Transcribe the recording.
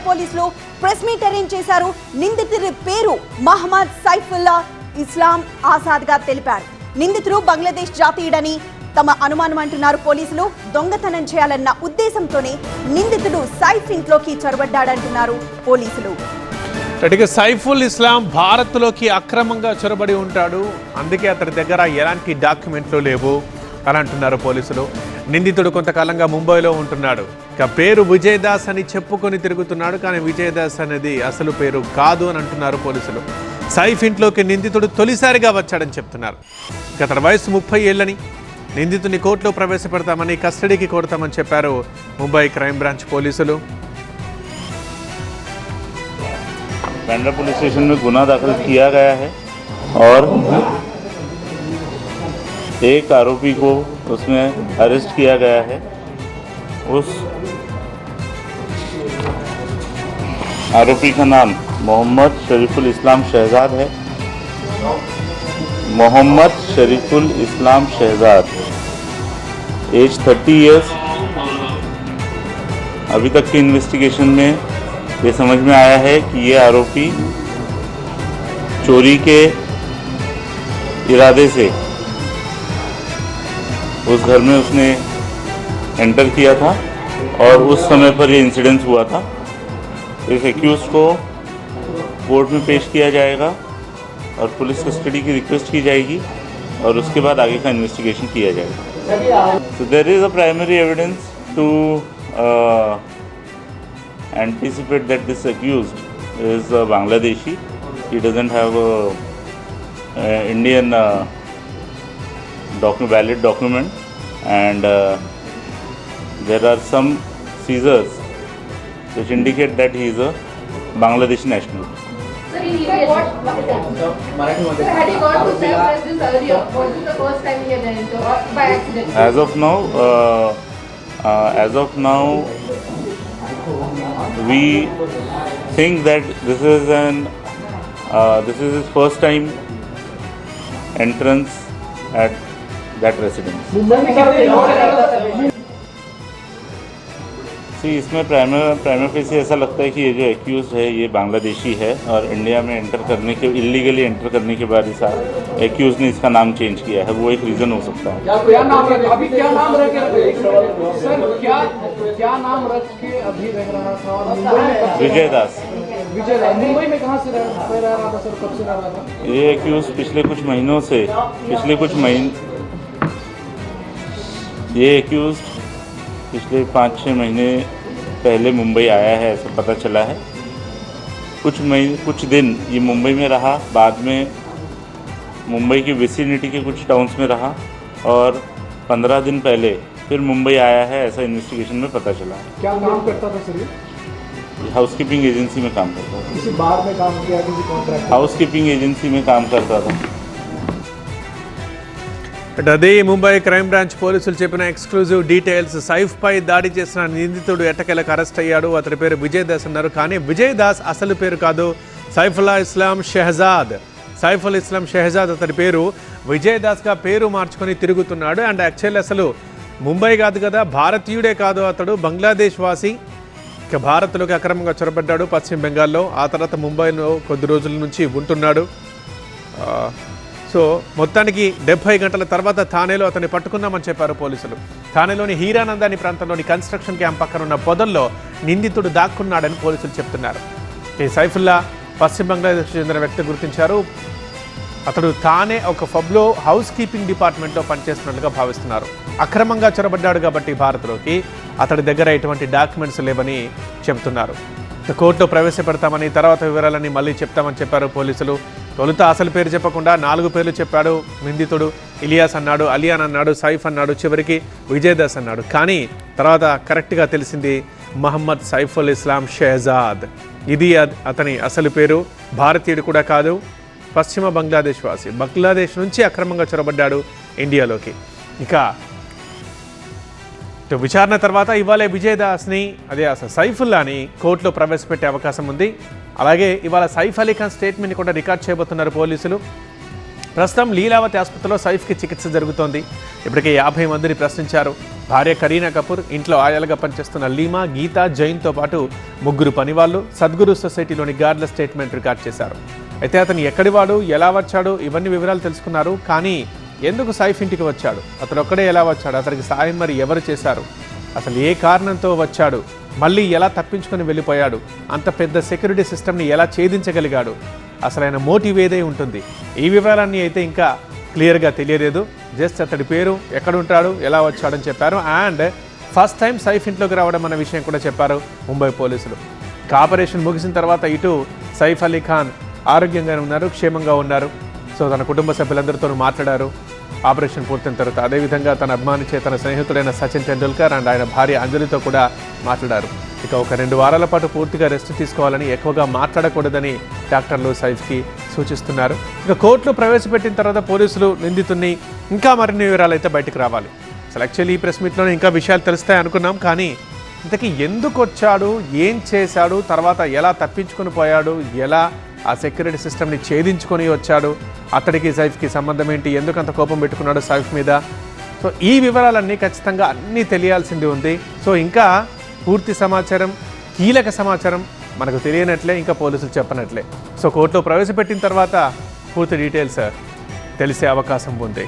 పోలీసులు press meet arrange చేశారు. నిందితుడి పేరు మహమ్మద్ సైఫుల్లా ఇస్లాం ఆజాద్ గా తెలిపారు. నిందితుడు బంగ్లాదేశ్ జాతీయుడని తమ అనుమానం అంటున్నారు పోలీసులు. దొంగతనం చేయాలన్న ఉద్దేశంతోనే నిందితుడు సైఫ్ ఇంట్లోకి చొరబడ్డాడంటున్నారు పోలీసులు. సైఫుల్ ఇస్లాం భారత్లోకి అక్రమంగా చొరబడి ఉంటాడు, అందుకే అతడి దగ్గర ఎలాంటి డాక్యుమెంట్లు లేవు అని అంటున్నారు పోలీసులు. నిందితుడు కొంతకాలంగా ముంబైలో ఉంటున్నాడు. ఇక పేరు విజయ్ దాస్ అని చెప్పుకొని తిరుగుతున్నాడు, కానీ విజయ్ దాస్ అనేది అసలు పేరు కాదు అని అంటున్నారు పోలీసులు. సైఫ్ ఇంట్లోకి నిందితుడు తొలిసారిగా వచ్చాడని చెప్తున్నారు. ఇక అతడి వయసు 30 ఏళ్లని, నిందితుడిని కోర్టులో ప్రవేశపెడతామని, కస్టడీకి కోరుతామని చెప్పారు ముంబై క్రైమ్ బ్రాంచ్ పోలీసులు. बांद्रा पुलिस स्टेशन में गुना दाखिल किया गया है और एक आरोपी को उसमें अरेस्ट किया गया है. उस आरोपी का नाम मोहम्मद शरीफुल इस्लाम शहजाद है. मोहम्मद शरीफुल इस्लाम शहजाद, एज 30 ईयर्स. अभी तक की इन्वेस्टिगेशन में ये समझ में आया है कि ये आरोपी चोरी के इरादे से उस घर में उसने एंटर किया था और उस समय पर ये इंसिडेंस हुआ था. इस एक्यूज को कोर्ट में पेश किया जाएगा और पुलिस कस्टडी की रिक्वेस्ट की जाएगी और उसके बाद आगे का इन्वेस्टिगेशन किया जाएगा. So there is a primary evidence to anticipate that this accused is a Bangladeshi. He doesn't have a Indian valid document, and there are some seizures which indicate that he is a Bangladeshi national. Sir, had he gone to this earlier? Was this the first time he had entered or by accident? As of now, we think that this is his first time entrance at that residence. इसमें prima facie ऐसा लगता है कि ये जो accused है ये बांग्लादेशी है और इंडिया में इलीगली एंटर करने के बाद इस एक्यूज ने इसका नाम चेंज किया है. वो एक रीज़न हो सकता है. क्या नाम रख के अभी रह रहा था? विजय दास. मुंबई में कहाँ से रह रहा था सर? कब से रह रहा था ये एक्यूज? ये एक्यूज पिछले 5-6 महीने पहले मुंबई आया है, ऐसा पता चला है. कुछ दिन ये मुंबई में रहा, बाद में मुंबई की विसिनिटी के कुछ टाउन्स में रहा और 15 दिन पहले फिर मुंबई आया है, ऐसा इन्वेस्टिगेशन में पता चला है. क्या काम करता था सर? हाउसकीपिंग एजेंसी में काम करता था. किसी बार में काम किया, किसी कॉन्ट्रैक्ट? हाउसकीपिंग एजेंसी में काम करता था. అదే ముంబై క్రైమ్ బ్రాంచ్ పోలీసులు చెప్పిన ఎక్స్క్లూజివ్ డీటెయిల్స్. సైఫ్ పై దాడి చేసిన నిందితుడు ఎట్టకేలకు అరెస్ట్ అయ్యాడు. అతడి పేరు విజయ్ దాస్ అన్నారు, కానీ విజయ్ దాస్ అసలు పేరు కాదు, సైఫుల్లా ఇస్లాం షెహజాద్. సైఫుల్ ఇస్లాం షెహజాద్ అతడి పేరు. విజయ్ దాస్గా పేరు మార్చుకొని తిరుగుతున్నాడు. అండ్ యాక్చువల్లీ అసలు ముంబై కాదు కదా, భారతీయుడే కాదు, అతడు బంగ్లాదేశ్ వాసి. ఇక భారత్లోకి అక్రమంగా చొరబడ్డాడు పశ్చిమ బెంగాల్లో. ఆ తర్వాత ముంబైలో కొద్ది రోజుల నుంచి ఉంటున్నాడు. సో మొత్తానికి 70 గంటల తర్వాత థానేలో అతన్ని పట్టుకున్నామని చెప్పారు పోలీసులు. థానేలోని హీరానందాని ప్రాంతంలోని కన్స్ట్రక్షన్ క్యాంప్ పక్కన ఉన్న పొదల్లో నిందితుడు దాక్కున్నాడని పోలీసులు చెప్తున్నారు. ఈ సైఫుల్లా పశ్చిమ బంగ్లాదేశ్ చెందిన వ్యక్తి గుర్తించారు. అతడు తానే ఒక పబ్లో హౌస్ కీపింగ్ డిపార్ట్మెంట్లో పనిచేస్తున్నట్లుగా భావిస్తున్నారు. అక్రమంగా చొరబడ్డాడు కాబట్టి భారత్లోకి అతడి దగ్గర ఎటువంటి డాక్యుమెంట్స్ లేవని చెబుతున్నారు. కోర్టులో ప్రవేశపెడతామని, తర్వాత వివరాలని మళ్ళీ చెప్తామని చెప్పారు పోలీసులు. తొలుత అసలు పేరు చెప్పకుండా 4 పేర్లు చెప్పాడు నిందితుడు. ఇలియాస్ అన్నాడు, అలియాన్ అన్నాడు, సైఫ్ అన్నాడు, చివరికి విజయ్ దాస్ అన్నాడు. కానీ తర్వాత కరెక్ట్గా తెలిసింది మహమ్మద్ సైఫుల్ ఇస్లాం షెహజాద్. ఇది అతని అసలు పేరు. భారతీయుడు కూడా కాదు, పశ్చిమ బంగ్లాదేశ్ వాసి. బంగ్లాదేశ్ నుంచి అక్రమంగా చొరబడ్డాడు ఇండియాలోకి. ఇక విచారణ తర్వాత ఇవాళ విజయ్ దాస్ని, అదే అసలు సైఫుల్లాని కోర్టులో ప్రవేశపెట్టే అవకాశం ఉంది. అలాగే ఇవాళ సైఫ్ అలీ ఖాన్ స్టేట్మెంట్ని కూడా రికార్డ్ చేయబోతున్నారు పోలీసులు. ప్రస్తుతం లీలావతి ఆసుపత్రిలో సైఫ్కి చికిత్స జరుగుతోంది. ఇప్పటికే 50 మందిని ప్రశ్నించారు. భార్య కరీనా కపూర్, ఇంట్లో ఆయాలుగా పనిచేస్తున్న లీమా, గీత, జైన్తో పాటు 3 పనివాళ్ళు సద్గురు సొసైటీలోని గార్డుల స్టేట్మెంట్ రికార్డ్ చేశారు. అయితే అతను ఎక్కడివాడు, ఎలా వచ్చాడు, ఇవన్నీ వివరాలు తెలుసుకున్నారు. కానీ ఎందుకు సైఫ్ ఇంటికి వచ్చాడు, అతను ఒక్కడే ఎలా వచ్చాడు, అతనికి సాయం మరి ఎవరు చేశారు, అసలు ఏ కారణంతో వచ్చాడు, మళ్ళీ ఎలా తప్పించుకొని వెళ్ళిపోయాడు, అంత పెద్ద సెక్యూరిటీ సిస్టమ్ని ఎలా ఛేదించగలిగాడు, అసలైన మోటివ్ ఏదై ఉంటుంది, ఈ వివరాలన్నీ అయితే ఇంకా క్లియర్గా తెలియలేదు. జస్ట్ అతడి పేరు, ఎక్కడ ఉంటాడు, ఎలా వచ్చాడని చెప్పారు. అండ్ ఫస్ట్ టైం సైఫ్ ఇంట్లోకి రావడం అన్న విషయం కూడా చెప్పారు ముంబై పోలీసులు. ఆపరేషన్ ముగిసిన తర్వాత ఇటు సైఫ్ అలీ ఖాన్ ఆరోగ్యంగానే ఉన్నారు, క్షేమంగా ఉన్నారు. సో తన కుటుంబ సభ్యులందరితోనూ మాట్లాడారు ఆపరేషన్ పూర్తయిన తర్వాత. అదేవిధంగా తన అభిమానించే తన స్నేహితుడైన సచిన్ టెండూల్కర్ అండ్ ఆయన భార్య అంజలితో కూడా మాట్లాడారు. ఇక ఒక 2 వారాల పాటు పూర్తిగా రెస్ట్ తీసుకోవాలని, ఎక్కువగా మాట్లాడకూడదని డాక్టర్లు సైఫ్కి సూచిస్తున్నారు. ఇక కోర్టులో ప్రవేశపెట్టిన తర్వాత పోలీసులు నిందితుడిని ఇంకా మరిన్ని వివరాలు అయితే బయటకు రావాలి. అసలు యాక్చువల్లీ ఈ ప్రెస్ మీట్లోనే ఇంకా విషయాలు తెలుస్తాయి అనుకున్నాం. కానీ ఇంతకీ ఎందుకు వచ్చాడు, ఏం చేశాడు, తర్వాత ఎలా తప్పించుకొని పోయాడు, ఎలా ఆ సెక్యూరిటీ సిస్టమ్ని ఛేదించుకొని వచ్చాడు, అతడికి సైఫ్కి సంబంధం ఏంటి, ఎందుకు అంత కోపం పెట్టుకున్నాడు సైఫ్ మీద, సో ఈ వివరాలన్నీ ఖచ్చితంగా అన్నీ తెలియాల్సింది ఉంది. సో ఇంకా పూర్తి సమాచారం, కీలక సమాచారం మనకు తెలియనట్లే, ఇంకా పోలీసులు చెప్పనట్లే. సో కోర్టులో ప్రవేశపెట్టిన తర్వాత పూర్తి డీటెయిల్స్ తెలిసే అవకాశం ఉంది.